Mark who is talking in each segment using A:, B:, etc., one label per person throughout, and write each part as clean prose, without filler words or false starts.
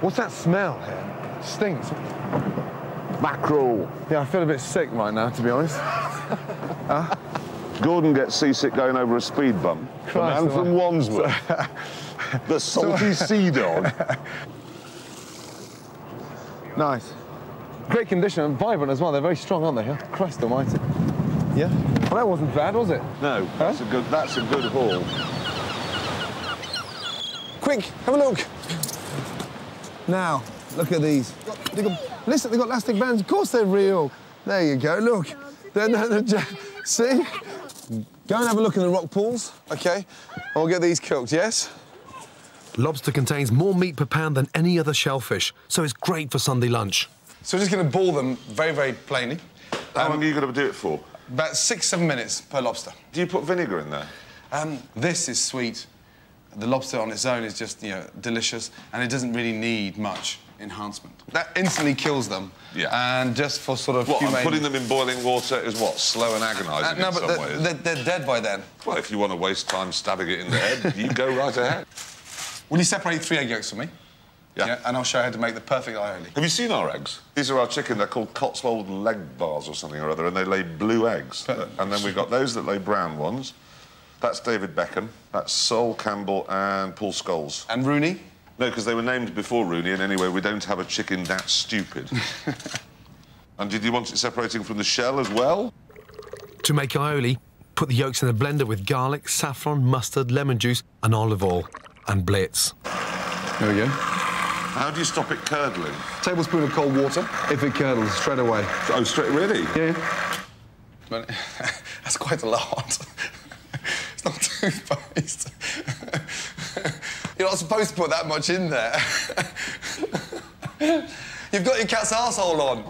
A: What's that smell here? Stinks.
B: Mackerel.
A: Yeah, I feel a bit sick right now, to be honest.
B: Gordon gets seasick going over a speed bump.
A: Christ,
B: the man from Wandsworth. The salty sea dog.
A: Nice. Great condition and vibrant as well. They're very strong, aren't they? Huh? Christ almighty. Yeah. Well, that wasn't bad, was it?
B: No, that's a good haul.
A: Quick, have a look. Now, look at these. Listen, they've got elastic bands. Of course they're real. There you go, look. See? Go and have a look in the rock pools, OK? I'll get these cooked, yes?
C: Lobster contains more meat per pound than any other shellfish, so it's great for Sunday lunch.
A: So we're just going to boil them very, very plainly.
B: How long are you going to do it for?
A: About 6-7 minutes per lobster.
B: Do you put vinegar in there?
A: This is sweet. The lobster on its own is just, you know, delicious, and it doesn't really need much enhancement. That instantly kills them.
B: Yeah.
A: And just for sort of
B: humane... putting them in boiling water is what? Slow and agonising in some ways?
A: They're dead by then.
B: Well, if you want to waste time stabbing it in the head, you go right ahead.
A: Will you separate 3 egg yolks for me? Yeah. And I'll show you how to make the perfect aioli.
B: Have you seen our eggs? These are our chicken. They're called Cotswold leg bars or something or other, and they lay blue eggs. And then we've got those that lay brown ones. That's David Beckham. That's Sol Campbell and Paul Scholes.
A: And Rooney?
B: No, because they were named before Rooney, and anyway, we don't have a chicken that stupid. And did you want it separating from the shell as well?
C: To make aioli, put the yolks in a blender with garlic, saffron, mustard, lemon juice and olive oil. And blitz.
A: There we go.
B: How do you stop it curdling?
A: Tablespoon of cold water. If it curdles, straight away.
B: Oh, straight, really?
A: Yeah. But that's quite a lot. It's not toothpaste. You're not supposed to put that much in there. You've got your cat's arsehole on.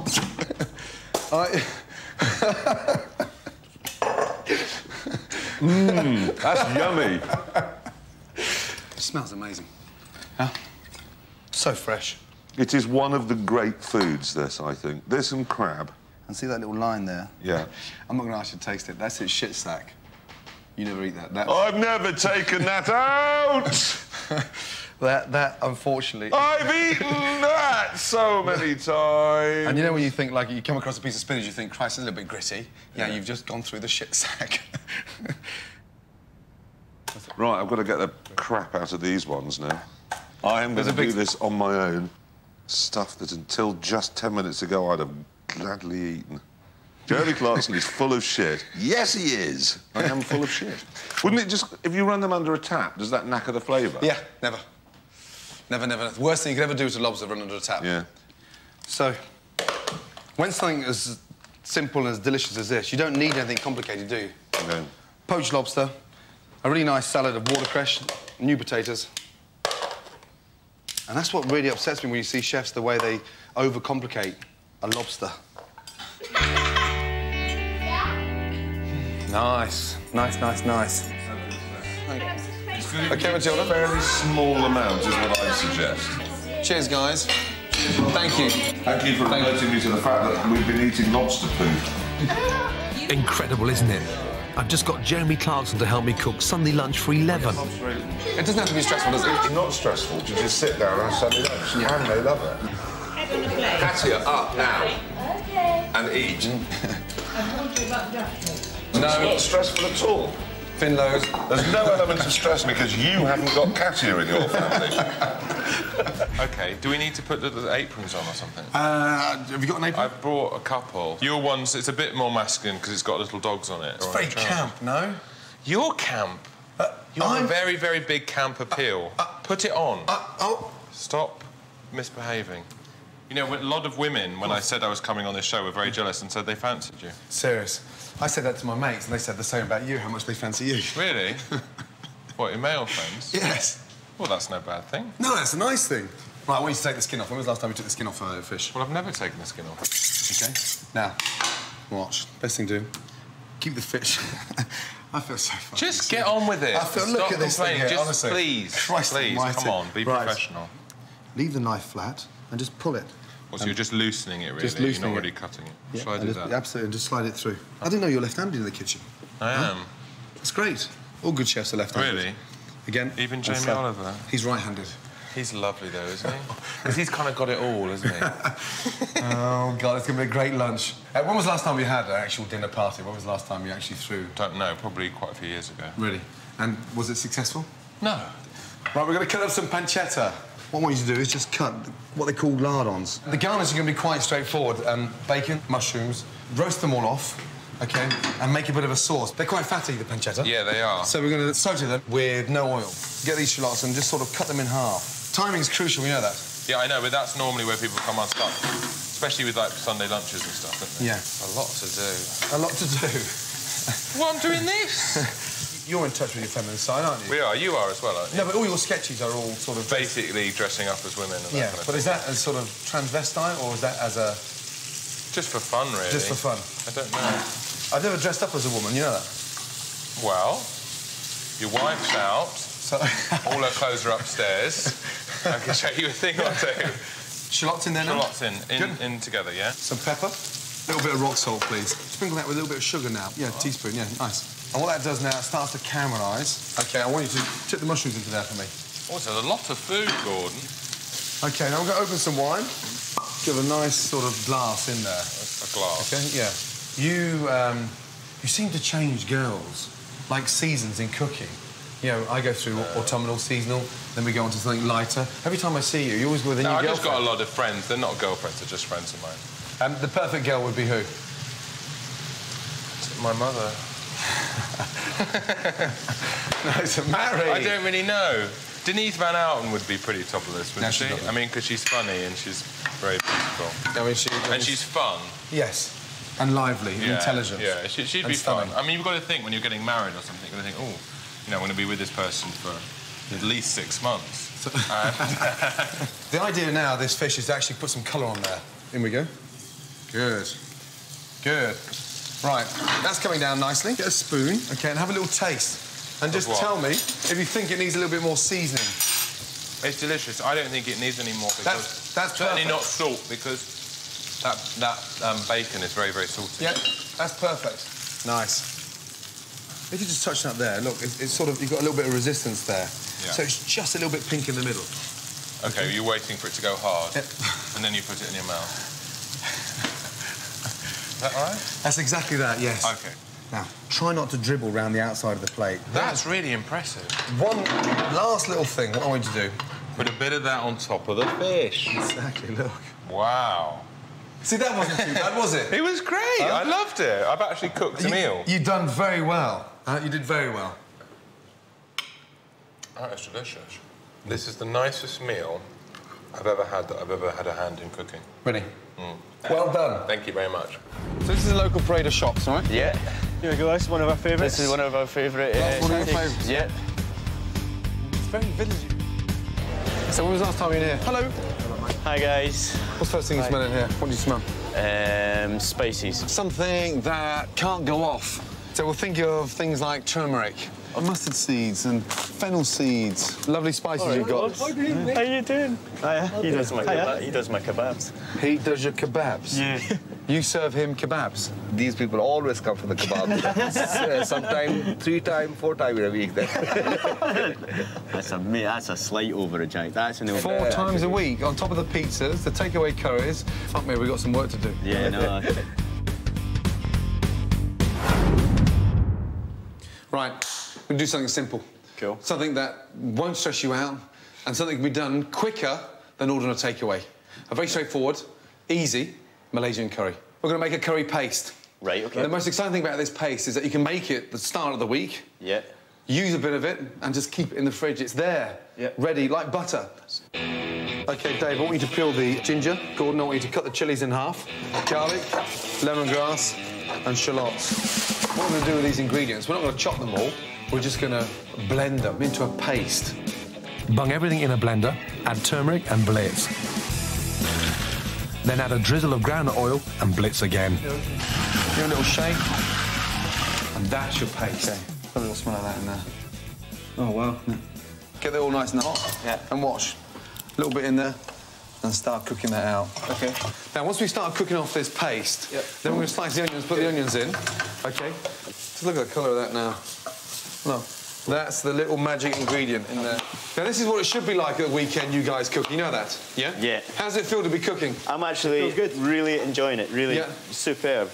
B: That's yummy.
A: It smells amazing. Huh? So fresh.
B: It is one of the great foods, this, I think. This and crab.
A: And see that little line there?
B: Yeah.
A: I'm not going to ask you to taste it. That's its shit sack. You never eat that.
B: I've never taken that out!
A: that, unfortunately...
B: I've eaten that so many times!
A: And you know when you think, like, you come across a piece of spinach, you think, Christ, it's a little bit gritty. Yeah, you've just gone through the shit sack.
B: Right, I've got to get the crap out of these ones now. I am going to do this on my own. Stuff that until just 10 minutes ago I'd have gladly eaten. Jeremy Clarkson is full of shit. Yes, he is. I am full of shit. Wouldn't it just... If you run them under a tap, does that knacker the flavour?
A: Yeah, never. Never, never. The worst thing you could ever do is a lobster run under a tap.
B: Yeah.
A: So, when something as simple and as delicious as this, you don't need anything complicated, do you?
B: No.
A: Poached lobster, a really nice salad of watercress, new potatoes. And that's what really upsets me when you see chefs, the way they overcomplicate a lobster. Nice. Nice. OK, Matilda.
B: Fairly small amount is what I'd suggest.
A: Cheers, guys. Thank you.
B: Thank you for alerting me to the fact that we've been eating lobster poop.
C: Incredible, isn't it? I've just got Jeremy Clarkson to help me cook Sunday lunch for 11.
A: It doesn't have to be stressful, does it?
B: It's not stressful to just sit down and have Sunday lunch. Yeah. And they love it. Katia, up now.
D: Okay.
B: And eat.
A: No.
B: It's not stressful at all.
A: Finlows.
B: There's no element of stress because you haven't got Katia in your family.
E: OK, do we need to put the aprons on or something?
A: Have you got an apron?
E: I've brought a couple. Your one's, it's a bit more masculine because it's got little dogs on it.
A: It's very camp, no?
E: Your camp? You have a very, very big camp appeal. Put it on. Stop misbehaving. You know, a lot of women, when I said I was coming on this show, were very jealous and said they fancied you.
A: Serious. I said that to my mates, and they said the same about you, how much they fancy you.
E: Really? What, your male friends?
A: Yes.
E: Well, that's no bad thing.
A: No, that's a nice thing. Right, I want you to take the skin off. When was the last time you took the skin off a fish?
E: Well, I've never taken the skin off.
A: OK. Now, watch. Best thing to do, keep the fish. I feel so fucking
E: Just
A: sick.
E: get on with it.
A: I feel, look at this thing here,
E: just
A: honestly.
E: please,
A: Christ
E: please,
A: almighty.
E: come on, be professional.
A: Leave the knife flat and just pull it.
E: Well, so you're just loosening it, really?
A: Just loosening
E: You're not
A: it.
E: really cutting it.
A: Yeah,
E: Shall I do that?
A: Absolutely, and just slide it through. I didn't know you were left-handed in the kitchen.
E: I am.
A: That's great. All good chefs are left-handed.
E: Really?
A: Again.
E: Even Jamie Oliver?
A: He's right-handed.
E: He's lovely, though, isn't he? Because he's kind of got it all, isn't he?
A: Oh, God, it's going to be a great lunch. When was the last time you had an actual dinner party? When was the last time you actually threw?
E: Don't know, probably quite a few years ago.
A: Really? And was it successful?
E: No.
A: Right, we're going to cut up some pancetta. What I want you to do is just cut what they call lardons. The garnish is going to be quite straightforward. Bacon, mushrooms, roast them all off, OK, and make a bit of a sauce. They're quite fatty, the pancetta.
E: Yeah, they are.
A: So we're going to saute them with no oil. Get these shallots and just sort of cut them in half. Timing's crucial, we know that.
E: Yeah, I know, but that's normally where people come unstuck. Especially with, like, Sunday lunches and stuff, don't they?
A: Yeah.
E: A lot to do.
A: A lot to do.
E: Well, I'm doing this.
A: You're in touch with your feminine side, aren't you?
E: We are. You are as well, aren't you?
A: No, but all your sketches are all sort of...
E: Basically dressing up as women and that kind of
A: but
E: thing.
A: is that as sort of transvestite, or is that as a...
E: Just for fun, really.
A: Just for fun?
E: I don't know.
A: I've never dressed up as a woman, you know that?
E: Well, your wife's out.
A: So...
E: all her clothes are upstairs. I can show you a thing or two.
A: Shallots in there now?
E: Shallots in together, yeah?
A: Some pepper. A little bit of rock salt, please. Sprinkle that with a little bit of sugar now. Yeah, a teaspoon, yeah, nice. And what that does now, it starts to caramelise. OK, I want you to tip the mushrooms into there for me.
E: Oh, it's a lot of food, Gordon.
A: OK, now I'm going to open some wine. Give a nice sort of glass in there.
E: A glass.
A: OK, yeah. You seem to change girls, like seasons in cooking. You know, I go through autumnal, seasonal, then we go on to something lighter. Every time I see you, you always go with a new girlfriend.
E: I've just got a lot of friends. They're not girlfriends, they're just friends of mine.
A: The perfect girl would be who?
E: My mother.
A: No, to marry.
E: I don't really know. Denise Van Outen would be pretty top of the list, wouldn't she?
A: Lovely.
E: I mean, because she's funny and she's very beautiful.
A: I mean,
E: and she's fun.
A: Yes. And lively, and intelligent.
E: Yeah, she'd be fun. I mean, you've got to think, when you're getting married or something, you've got to think, oh, you know, I'm going to be with this person for at least 6 months.
A: The idea now of this fish is to actually put some colour on there. In we go. Good. Good. Right, that's coming down nicely. Get a spoon, OK, and have a little taste. And just tell me if you think it needs a little bit more seasoning.
E: It's delicious. I don't think it needs any more because...
A: That's
E: certainly
A: perfect.
E: not salt, because that bacon is very, very salty.
A: Yeah, that's perfect. Nice. If you just touch that there, look, it's sort of... You've got a little bit of resistance there.
E: Yeah.
A: So it's just a little bit pink in the middle.
E: OK, you're waiting for it to go hard,
A: Yep.
E: and then you put it in your mouth. Is that all right?
A: That's exactly that, yes.
E: OK.
A: Now, try not to dribble round the outside of the plate.
E: That's really impressive.
A: One last little thing, what I want you to do...
E: Put a bit of that on top of the fish.
A: Exactly, look.
E: Wow.
A: See, that wasn't too bad, was it?
E: It was great. I loved it. I've actually cooked a meal.
A: You've done very well. You did very well.
E: That is delicious. This is the nicest meal I've ever had that I've ever had a hand in cooking.
A: Ready? Well done.
E: Thank you very much.
A: So this is a local parade of shops, right?
D: Yeah.
F: Here we go, this is one of our favourites.
D: This is one of our favourite...
A: One of your favourites?
D: Yeah.
F: It's very villagey.
A: So when was the last time you were here? Hello.
D: Hi, guys.
A: What's the first thing you smell in here? What do you smell?
D: Spices.
A: Something that can't go off. So we'll think of things like turmeric, mustard seeds and fennel seeds. Lovely spices you've got.
D: How you doing? Hiya. He does my kebabs.
A: He does your kebabs?
D: Yeah.
A: You serve him kebabs?
G: These people always come for the kebab. Sometimes 3 times, 4 times in a week.
D: That's a slight overreact. That's an
A: 4 times a week, on top of the pizzas, the takeaway curries. Fuck me, we've got some work to do.
D: Yeah, no.
A: Right, we'll do something simple.
D: Cool.
A: Something that won't stress you out and something can be done quicker than ordering a takeaway. A very straightforward, easy Malaysian curry. We're going to make a curry paste.
D: Right, OK.
A: The most exciting thing about this paste is that you can make it the start of the week.
D: Yeah.
A: Use a bit of it and just keep it in the fridge. It's there, ready, like butter. OK, Dave, I want you to peel the ginger. Gordon, I want you to cut the chillies in half. Garlic, lemongrass and shallots. What we're going to do with these ingredients, we're not going to chop them all. We're just going to blend them into a paste.
C: Bung everything in a blender, add turmeric and blitz. Then add a drizzle of groundnut oil and blitz again.
A: Give it a little shake. And that's your paste. Okay. Got a little smell of that in there. Oh, wow. Get it all nice and hot.
D: Yeah.
A: And wash. A little bit in there. And start cooking that out. OK. Now, once we start cooking off this paste, then we're going to slice the onions, put the onions in. OK. Just look at the colour of that now. Look. That's the little magic ingredient in there. Now, this is what it should be like at the weekend, you guys cook. You know that, yeah?
D: Yeah.
A: How does it feel to be cooking?
D: I'm actually really enjoying it, really superb.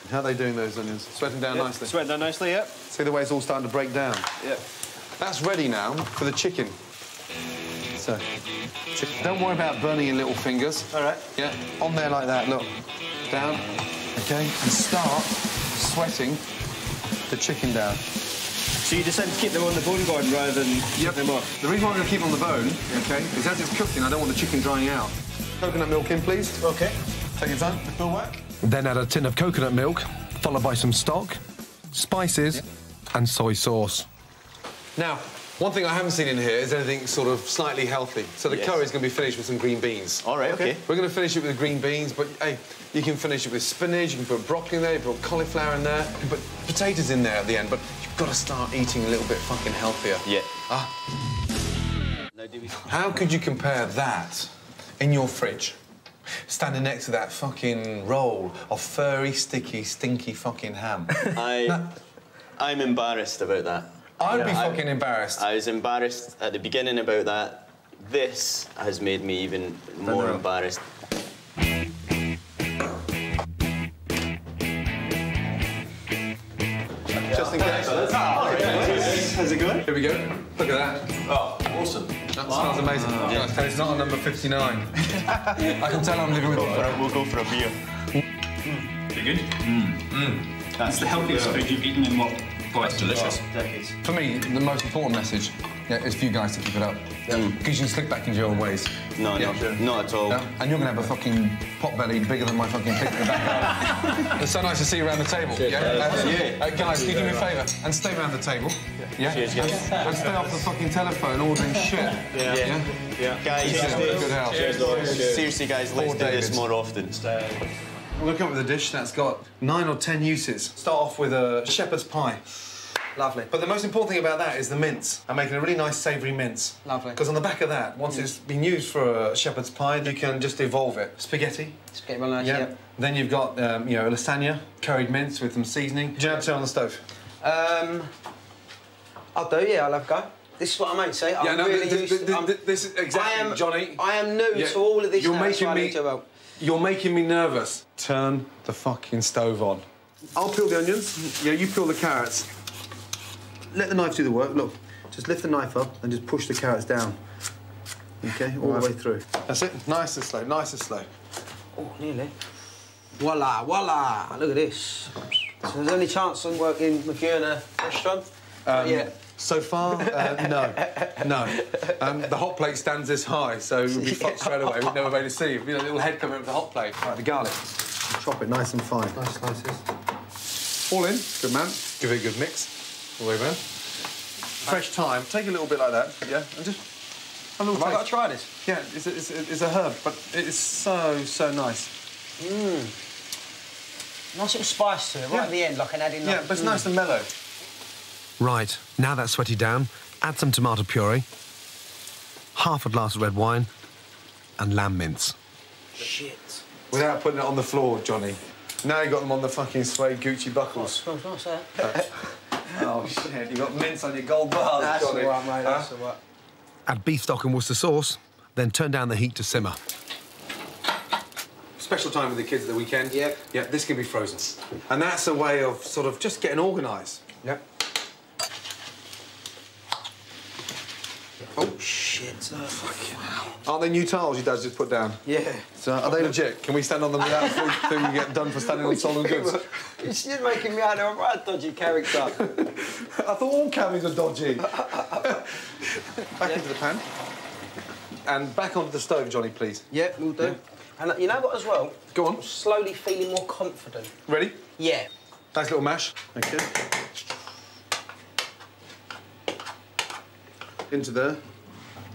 A: How are they doing those onions? Sweating down nicely?
D: Sweating down nicely, yeah.
A: See the way it's all starting to break down?
D: Yep.
A: That's ready now for the chicken. So, don't worry about burning your little fingers.
D: All right.
A: Yeah, on there like that, look. Down, okay? And start sweating the chicken down.
D: So you decided to keep them on the bone, Gordon, rather than keep them off?
A: The reason why I'm going to keep them on the bone, okay, is as it's cooking, I don't want the chicken drying out. Coconut milk in, please.
D: Okay.
A: Take your time.
D: Full work.
C: Then add a tin of coconut milk, followed by some stock, spices, and soy sauce.
A: Now, one thing I haven't seen in here is anything sort of slightly healthy. So the curry's going to be finished with some green beans.
D: All right, okay.
A: We're going to finish it with green beans, but, hey, you can finish it with spinach, you can put broccoli in there, you can put cauliflower in there, you can put potatoes in there at the end, but you've got to start eating a little bit fucking healthier.
D: Yeah.
A: How could you compare that in your fridge, standing next to that fucking roll of furry, sticky, stinky fucking ham?
D: I'm embarrassed about that.
A: I'd be fucking embarrassed.
D: I was embarrassed at the beginning about that. This has made me even more embarrassed.
A: Just in case.
D: How's it going?
A: Here we go. Look at that.
D: Oh, awesome.
A: That smells amazing. And it's not a number 59. I can tell I'm living with it.
D: We'll go for a beer.
H: Pretty good. That's the healthiest food you've eaten in what? Oh, it's delicious.
A: For me, the most important message is for you guys to keep it up. Because you can slip back into your old ways.
D: No, not at all.
A: And you're going to have a fucking pot belly bigger than my fucking pig in the back. It's so nice to see you around the table. Guys, can you do me a favour? And stay around the table. Yeah?
D: Cheers, guys.
A: And stay off the fucking telephone ordering shit.
D: Yeah. Guys,
A: Good health.
D: seriously, guys, let's do this more often.
A: We're going to come up with a dish that's got 9 or 10 uses. Start off with a shepherd's pie. Lovely. But the most important thing about that is the mince. I'm making a really nice savoury mince. Lovely. Because on the back of that, once it's been used for a shepherd's pie, you can just evolve it. Spaghetti.
I: Spaghetti bolognese, yeah.
A: Then you've got, you know, lasagna, curried mince with some seasoning. Do you know how to turn on the stove?
I: I'll do, yeah, I'll have a go. This is what I mean, see? I'm really used to...
A: This is exactly, Johnny.
I: I am new to all of this.
A: You're making me nervous. Turn the fucking stove on. I'll peel the onions. Yeah, you peel the carrots. Let the knife do the work. Look, just lift the knife up and just push the carrots down. Okay, all the way through. That's it. Nice and slow, nice and slow.
I: Oh, nearly. Voila, voila. Look at this. So there's any chance of working with you in a restaurant? Yeah.
A: So far, no. The hot plate stands this high, so we'll be fucked straight away. We'd never be able to see. You know, a little head coming with the hot plate. Right, the garlic. Chop it nice and fine. Nice slices. All in. Good man. Give it a good mix. All the way around. Fresh thyme. Take a little bit like that, yeah, and just have a little taste.
I: Have I got to try this?
A: Yeah, it's a herb, but it's so nice.
I: Nice little spice to it, right at the end, like an adding...
A: Yeah, but it's nice and mellow.
C: Right, now that's sweaty down, add some tomato puree, half a glass of red wine, and lamb mince.
I: Shit.
A: Without putting it on the floor, Johnny. Now you got them on the fucking suede Gucci buckles.
I: Oh, smells nice, that.
A: Oh, shit, you got mince on your gold bars,
I: That's
A: Johnny.
I: all right, mate, that's all right.
C: Add beef stock and Worcester sauce, then turn down the heat to simmer.
A: Special time with the kids at the weekend.
I: Yep.
A: Yeah, this can be frozen. And that's a way of sort of just getting organised. Yep.
I: Oh, shit. Fucking hell.
A: Aren't they new tiles your dad's just put down?
I: Yeah.
A: So are they legit? Can we stand on them without thing we get done for standing on stolen goods?
I: You're making me out of a right dodgy character.
A: I thought all cabbies are dodgy. Back into the pan. And back onto the stove, Johnny, please.
I: Yeah, we'll do. Yeah. And you know what as well?
A: Go on.
I: I'm slowly feeling more confident.
A: Ready?
I: Yeah.
A: Nice little mash. Okay. Into there.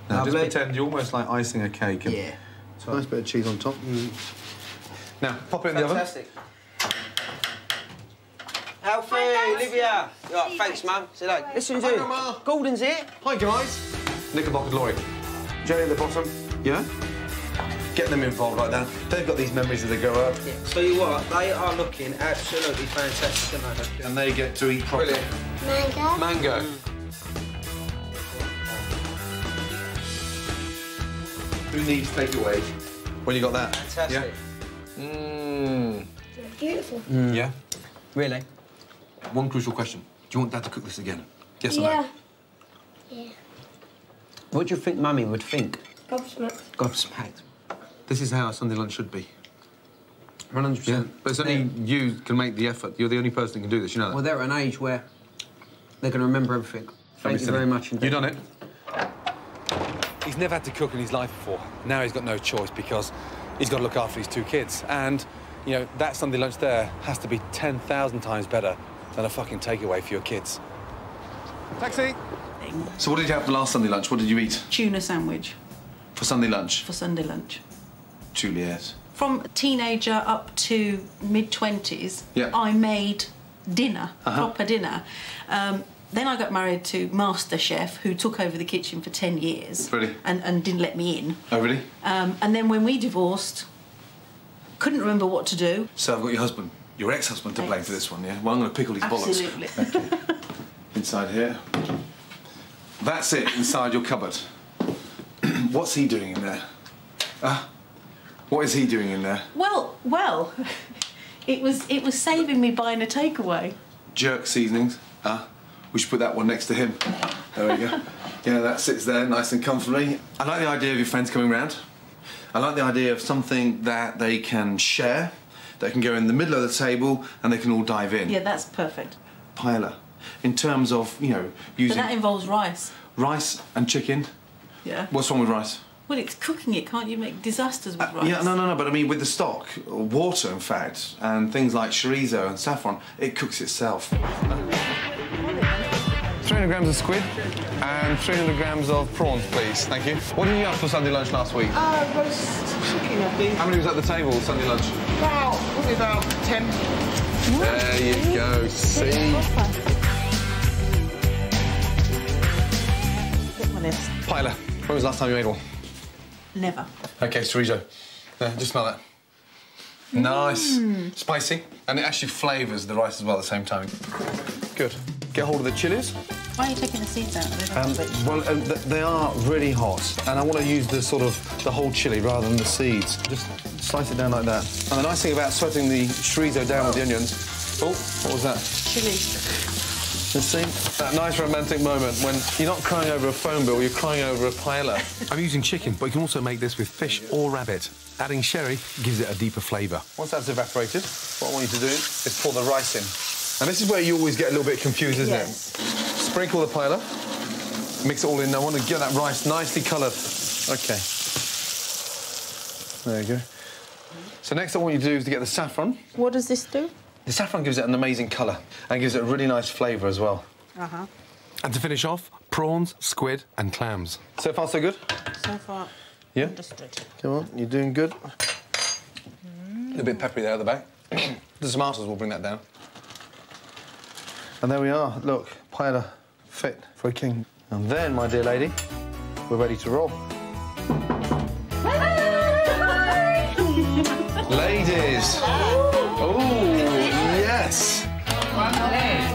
A: Now just pretend you're almost like icing a cake.
I: Yeah.
A: So nice bit of cheese on top. Now, pop it in the oven.
I: Fantastic. Alfie, Olivia. Right, thanks, Mum. See you later. Listen to you. Gordon's here.
A: Hi, guys. Knickerbocker Glory. Jelly at the bottom. Yeah? Get them involved like that. They've got these memories as they grow up.
I: Yeah. Tell you what, they are looking absolutely fantastic, aren't they?
A: And they get to eat properly.
J: Mango.
A: Mango.
C: Who needs takeaway when you got that?
I: Fantastic.
C: Yeah. Mmm.
J: Beautiful.
C: Yeah.
I: Really?
C: One crucial question: do you want Dad to cook this again? Yes or
J: Yeah.
C: no?
J: Yeah.
I: What do you think Mummy would think?
J: Gobsmacked.
I: Gobsmacked.
C: This is how a Sunday lunch should be.
I: 100%.
C: Yeah. But it's only you can make the effort. You're the only person who can do this. You know that.
I: Well, they're at an age where they're going to remember everything. Thank you very much indeed.
C: You done it. He's never had to cook in his life before. Now he's got no choice because he's got to look after his 2 kids. And, you know, that Sunday lunch there has to be 10,000 times better than a fucking takeaway for your kids. Taxi! So what did you have for last Sunday lunch? What did you eat?
K: Tuna sandwich.
C: For Sunday lunch?
K: For Sunday lunch.
C: Juliet.
K: From a teenager up to mid-20s,
C: yeah.
K: I made dinner, proper dinner. Then I got married to Master Chef, who took over the kitchen for 10 years.
C: Really?
K: And didn't let me in.
C: Oh, really?
K: And then when we divorced, couldn't remember what to do.
C: So I've got your husband, your ex-husband, to blame for this one, yeah? Well, I'm going to pickle his bollocks.
K: Absolutely.
C: Inside here. That's it, inside your cupboard. What's he doing in there? What is he doing in there?
K: Well, it was saving me buying a takeaway.
C: Jerk seasonings. We should put that one next to him. There we go. Yeah, that sits there nice and comfortably. I like the idea of your friends coming round. I like the idea of something that they can share, that can go in the middle of the table and they can all dive in.
K: Yeah, that's perfect.
C: Paella. In terms of, you know, using...
K: But that involves rice.
C: Rice and chicken.
K: Yeah.
C: What's wrong with rice?
K: Well, it's cooking it. Can't you make disasters with rice?
C: Yeah, no, but I mean with the stock, or water in fact, and things like chorizo and saffron, it cooks itself. 300 grams of squid and 300 grams of prawns, please. Thank you. What did you have for Sunday lunch last week?
I: Roast chicken, I think.
C: How many was at the table Sunday lunch?
I: Probably about 10.
C: There you go, see? Paella. When was the last time you made one?
K: Never.
C: Okay, chorizo. Yeah, just smell that. Nice. Spicy. And it actually flavours the rice as well at the same time. Good. Get hold of the chilies.
K: Why are you taking the seeds out?
C: Well, they are really hot, and I want to use the whole chili rather than the seeds. Just slice it down like that. And the nice thing about sweating the chorizo down with the onions... Oh, what was that?
K: Chili.
C: You see? That nice romantic moment when you're not crying over a phone bill, you're crying over a paella. I'm using chicken, but you can also make this with fish or rabbit. Adding sherry gives it a deeper flavour. Once that's evaporated, what I want you to do is pour the rice in. And this is where you always get a little bit confused, isn't it? Sprinkle the paella, mix it all in. I want to get that rice nicely coloured. OK. There you go. So next I want you to do is to get the saffron.
K: What does this do?
C: The saffron gives it an amazing colour and gives it a really nice flavour as well. And to finish off, prawns, squid and clams. So far, so good?
K: So far,
C: yeah.
K: Understood.
C: Come on, you're doing good. A little bit peppery there at the back. The tomatoes will bring that down. And there we are. Look, paella fit for a king. And then, my dear lady, we're ready to roll. Ladies! Oh, yes!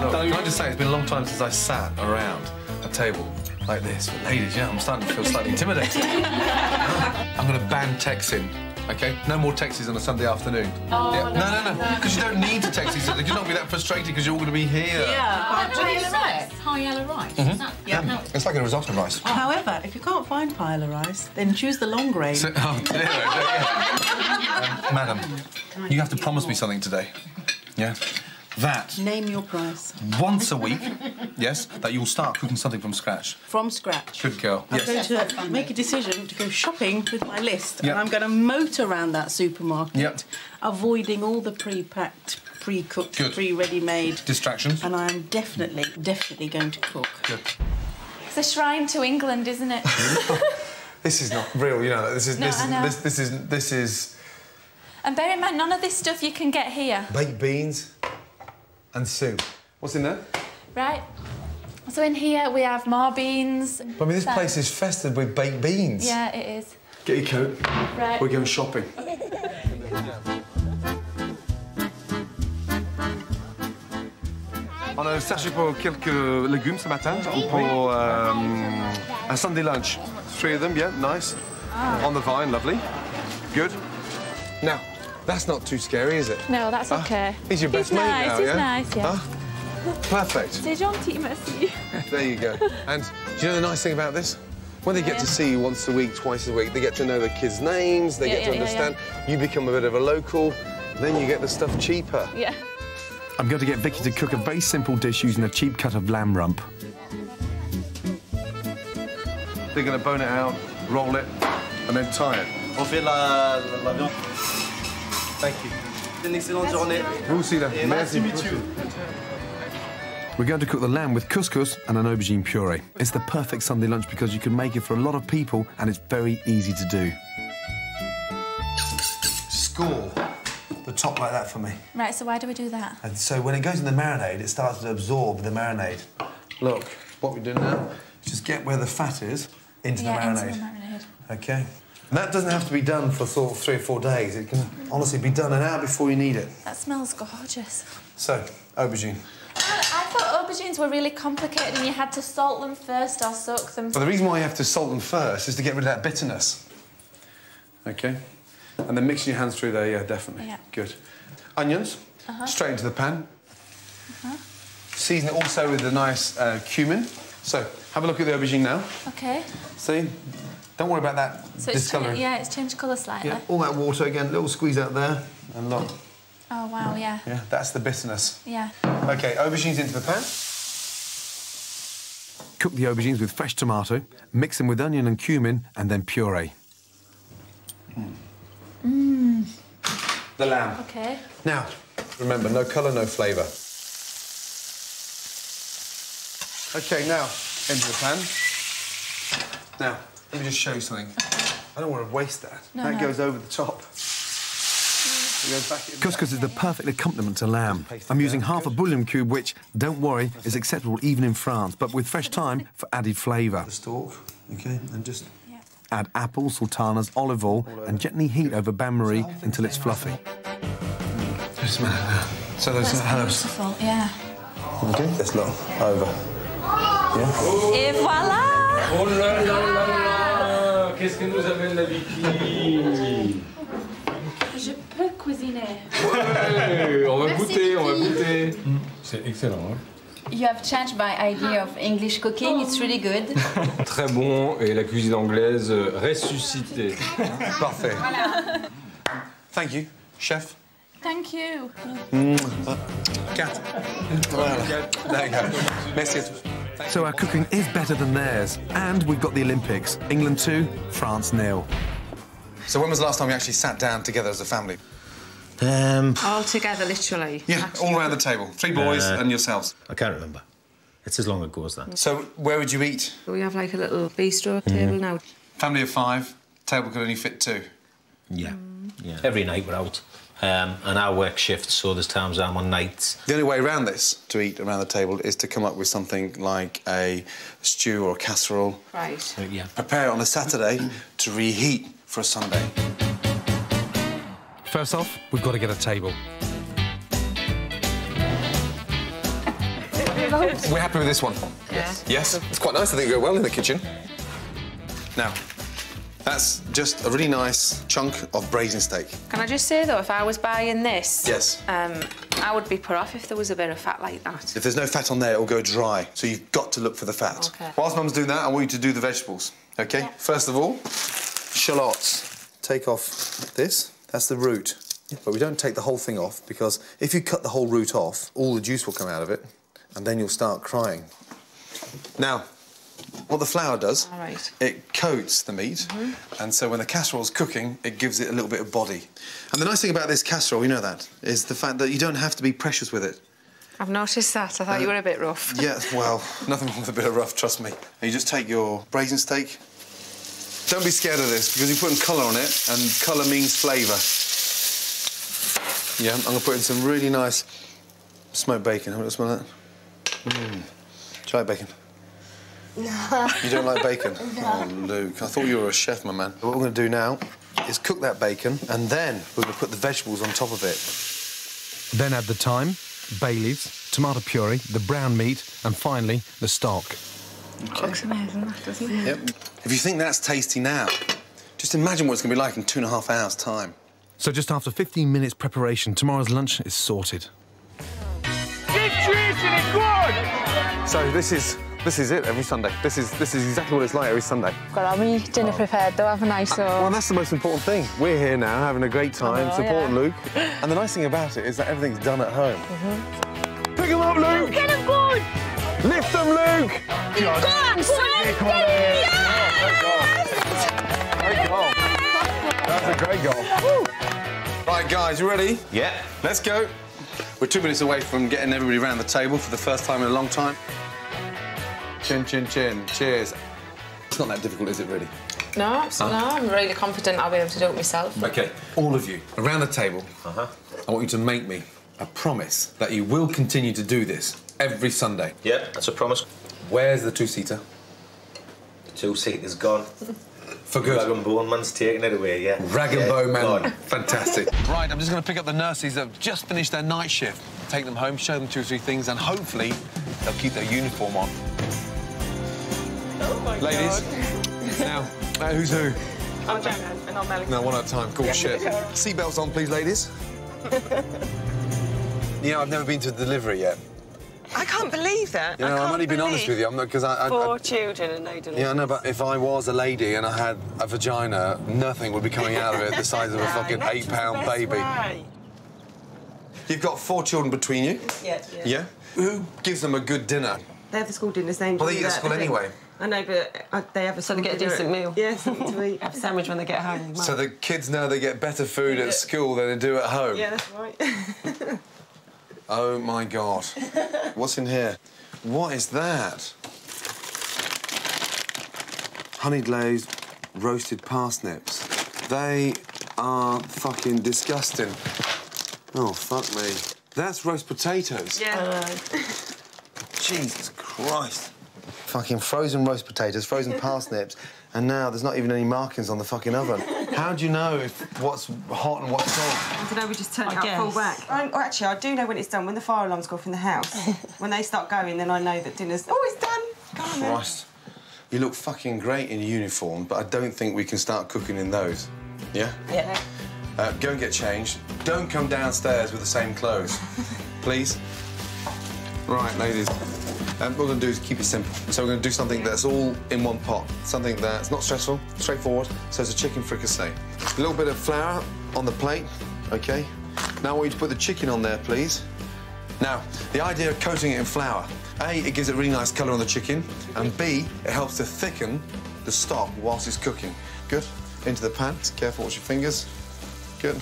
C: Look, can I just say, it's been a long time since I sat around a table like this with ladies. Yeah, I'm starting to feel slightly intimidated. I'm going to ban texting, OK? No more texts on a Sunday afternoon.
K: Oh,
C: yeah. No, because you don't need to text each other. You're not be that frustrated because you're all going to be here.
K: Yeah.
J: High yellow rice.
K: Yeah.
C: It's like a risotto rice.
K: However, if you can't find paella rice, then choose the long grain.
C: So, madam, you have to promise me something today. Yeah? That...
K: Name your price.
C: Once a week, yes, that you'll start cooking something from scratch.
K: From scratch.
C: Good girl.
K: I'm going to make a decision to go shopping with my list, and I'm going to motor around that supermarket, avoiding all the pre-packed, pre-cooked, pre-ready-made...
C: distractions.
K: And I'm definitely going to cook.
C: Good.
J: It's a shrine to England, isn't it?
C: This is not real, you know. This is...
J: And bear in mind, none of this stuff you can get here.
C: Baked beans and soup. What's in there?
J: Right. So in here we have more beans.
C: I mean, this place is festive with baked beans.
J: Yeah, it is.
C: Get your coat.
J: Right.
C: We're going shopping. On a cherché pour quelques légumes ce matin pour un Sunday lunch. 3 of them, yeah, nice.
A: On the vine, lovely. Good. Now, that's not too scary, is it?
J: No, that's OK.
A: He's your best mate now,
J: he's
A: yeah?
J: nice, yeah.
A: Perfect.
J: C'est gentil, merci.
A: There you go. And do you know the nice thing about this? When they get to see you once a week, twice a week, they get to know the kids' names, they get to understand. You become a bit of a local, then you get the stuff cheaper.
J: Yeah.
C: I'm going to get Vicky to cook a very simple dish using a cheap cut of lamb rump.
A: They're going to bone it out, roll it, and then tie it.
I: On fait la viande. Thank you. Une excellente journée.
A: Vous aussi, là. Merci.
C: We're going to cook the lamb with couscous and an aubergine puree. It's the perfect Sunday lunch because you can make it for a lot of people and it's very easy to do.
A: Score the top like that for me.
J: Right, so why do we do that?
A: And so when it goes in the marinade, it starts to absorb the marinade. Look, what we're doing now is just get where the fat is into the marinade.
J: Into the marinade.
A: OK? And that doesn't have to be done for sort of 3 or 4 days. It can honestly be done an hour before you need it.
J: That smells gorgeous.
A: So, aubergine.
J: I thought aubergines were really complicated and you had to salt them first or soak them.
A: Well, the reason why you have to salt them first is to get rid of that bitterness. OK? And then mixing your hands through there, yeah, definitely.
J: Yeah.
A: Good. Onions, straight into the pan. Season it also with the nice cumin. So, have a look at the aubergine now.
J: OK.
A: See? Don't worry about that discolouring.
J: It's changed colour slightly.
A: Yeah, all that water again, little squeeze out there, and look.
J: Oh, wow, yeah.
A: Yeah, that's the bitterness.
J: Yeah.
A: OK, aubergines into the pan.
C: Cook the aubergines with fresh tomato, mix them with onion and cumin, and then puree.
A: The lamb.
J: OK.
A: Now, remember, no colour, no flavour. OK, now, into the pan. Now, let me just show you something. I don't want to waste that. That goes over the top.
C: Couscous is the perfect accompaniment to lamb. I'm using half a bouillon cube, which, don't worry, is acceptable even in France, but with fresh thyme for added flavour.
A: The stalk, OK, and just...
C: Add apples, sultanas, olive oil, and gently heat over bain-marie until it's fluffy.
A: Just smell it now. So those herbs.
J: Beautiful, yeah.
A: OK, this lot over. Yeah.
J: Et voilà!
L: Oh là là là là! Qu'est-ce que nous amène la Vicky?
J: Je peux cuisiner.
L: Ouais, on va goûter, on va goûter. C'est excellent, hein?
M: You have changed my idea of English cooking. It's really good.
L: Très bon, et la cuisine anglaise ressuscitée.
A: Parfait. Voilà. Thank you, chef.
J: Thank you.
A: Cat. Voilà. There you go. Merci à tous.
C: So our cooking is better than theirs, and we've got the Olympics. England 2, France 0.
A: So when was the last time we actually sat down together as a family?
N: All together, literally.
A: Yeah, all around the table. 3 boys and yourselves.
O: I can't remember. It's as long ago as that.
A: So where would you eat?
N: We have like a little bistro table now.
A: Family of 5, table could only fit 2.
O: Yeah, yeah. Every night we're out. And I work shifts, so there's times I'm on nights.
A: The only way around this, to eat around the table, is to come up with something like a stew or a casserole.
N: Right.
O: Yeah.
A: Prepare it on a Saturday to reheat for a Sunday.
C: First off, we've got to get a table.
A: We're happy with this one?
N: Yes.
A: Yes? It's quite nice. I think it'll go well in the kitchen. Now, that's just a really nice chunk of braising steak.
N: Can I just say, though, if I was buying this...
A: Yes.
N: I would be put off if there was a bit of fat like that.
A: If there's no fat on there, it'll go dry. So you've got to look for the fat.
N: OK.
A: Whilst Mum's doing that, I want you to do the vegetables, OK? Yeah. First of all, shallots. Take off this. That's the root. But we don't take the whole thing off, because if you cut the whole root off, all the juice will come out of it, and then you'll start crying. Now, what the flour does, it coats the meat, and so when the casserole's cooking, it gives it a little bit of body. And the nice thing about this casserole, you know that, is the fact that you don't have to be precious with it.
N: I've noticed that. I thought you were a bit rough.
A: Yeah, well, nothing wrong with a bit of rough, trust me. And you just take your braising steak. Don't be scared of this, because you're putting colour on it, and colour means flavour. Yeah, I'm going to put in some really nice smoked bacon. Have a smell that? Do you like bacon?
P: No.
A: You don't like bacon?
P: No.
A: Oh, Luke, I thought you were a chef, my man. What we're going to do now is cook that bacon, and then we're going to put the vegetables on top of it.
C: Then add the thyme, bay leaves, tomato puree, the brown meat, and finally, the stock.
N: Looks amazing, that, doesn't it?
A: Yep. If you think that's tasty now, Just imagine what it's going to be like in 2.5 hours' time. So just after 15 minutes preparation, tomorrow's lunch is sorted. So this is it every Sunday. This is exactly what it's like every Sunday.
Q: Got our me dinner prepared though, haven't I? So.
A: Well, that's the most important thing. We're here now, having a great time, supporting Luke. And the nice thing about it is that everything's done at home. Pick him up, Luke!
Q: Get him good!
A: Lift them, Luke!
Q: Go on, son! Great
A: goal. That's a great goal. Right, guys, you ready?
O: Yeah.
A: Let's go. We're 2 minutes away from getting everybody around the table for the first time in a long time. Chin, chin, chin. Cheers. It's not that difficult, is it, really?
R: No, no, I'm really confident I'll be able to do it myself.
A: OK, all of you, around the table, I want you to make me a promise that you will continue to do this every Sunday.
O: Yeah, that's a promise.
A: Where's the two-seater?
O: The two-seater's gone.
A: For good.
O: Rag and Bone man's taking it away, yeah.
A: Rag and Bone man. Fantastic. Right, I'm just going to pick up the nurses that have just finished their night shift, take them home, show them 2 or 3 things, and hopefully they'll keep their uniform on.
R: Oh, my
A: Ladies,
R: God.
A: now, who's who?
R: I'm Joanne, and I'm Melanie.
A: No, one at a time. Cool, shit. Seatbelts on, please, ladies. You know, I've never been to a delivery yet.
S: I can't believe that.
A: You know, I'm only being honest with you. I'm not, because I
S: 4 children and no delivery.
A: Yeah, I know, but if I was a lady and I had a vagina, nothing would be coming out of it the size of a fucking 8-pound baby.
S: Right.
A: You've got 4 children between you?
S: Yeah.
A: Yeah? Who gives them a good dinner?
S: They have the school dinners, they enjoy
A: Well, they eat at school anyway.
S: I know, but they have a
R: So they get a decent meal.
S: Yeah, something to eat. Have a sandwich when they get home.
A: So the kids know they get better food at school than they do at home?
S: Yeah, that's right.
A: Oh, my God. What's in here? What is that? Honey glazed roasted parsnips. They are fucking disgusting. Oh, fuck me. That's roast potatoes.
S: Yeah.
A: Jesus Christ. Fucking frozen roast potatoes, frozen parsnips, and now there's not even any markings on the fucking oven. How do you know what's hot and what's cold?
S: I don't know, we just turn it up full whack. Actually, I do know when it's done. When the fire alarms go off in the house, when they start going, then I know that dinner's... Oh, it's done! Go on,
A: Christ. You look fucking great in uniform, but I don't think we can start cooking in those. Yeah?
S: Yeah.
A: Go and get changed. Don't come downstairs with the same clothes. Please? Right, ladies. What we're going to do is keep it simple. So we're going to do something that's all in one pot. Something that's not stressful, straightforward. So it's a chicken fricassee. A little bit of flour on the plate, OK? Now I want you to put the chicken on there, please. Now, the idea of coating it in flour, A, it gives it a really nice colour on the chicken, and B, it helps to thicken the stock whilst it's cooking. Good. Into the pan. Careful, watch your fingers. Good.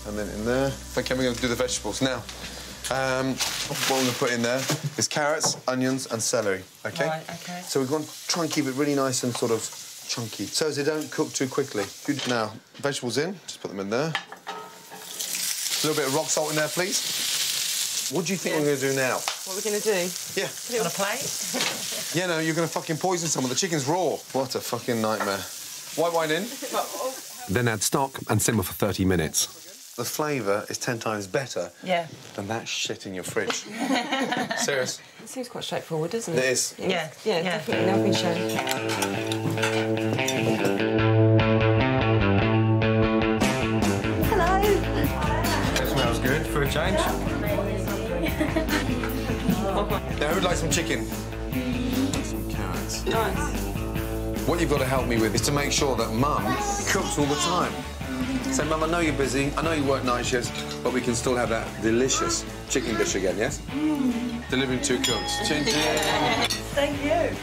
A: And then in there. OK, we're going to do the vegetables. Now, what we're going to put in there is carrots, onions and celery, OK?
S: Right, OK.
A: So we're going to try and keep it really nice and sort of chunky, so as they don't cook too quickly. Good. Now, vegetables in, just put them in there. A little bit of rock salt in there, please. What do you think we're going to do now?
S: What are we going to do?
A: Yeah.
S: Put it on a plate?
A: Yeah, no, you're going to fucking poison someone. The chicken's raw. What a fucking nightmare. White wine in. Then add stock and simmer for 30 minutes. The flavour is 10 times better than that shit in your fridge. Serious.
S: It seems quite straightforward, doesn't it?
A: It is.
S: Yeah, definitely. Now we show.
Q: Hello.
A: That smells good for a change. Now, who'd like some chicken? Some carrots.
S: Nice.
A: What you've got to help me with is to make sure that Mum cooks all the time. Say, Mum, I know you're busy, I know you work night shifts, but we can still have that delicious chicken dish again, yes? Delivering 2 cooks. Chin, chin.
S: Thank you.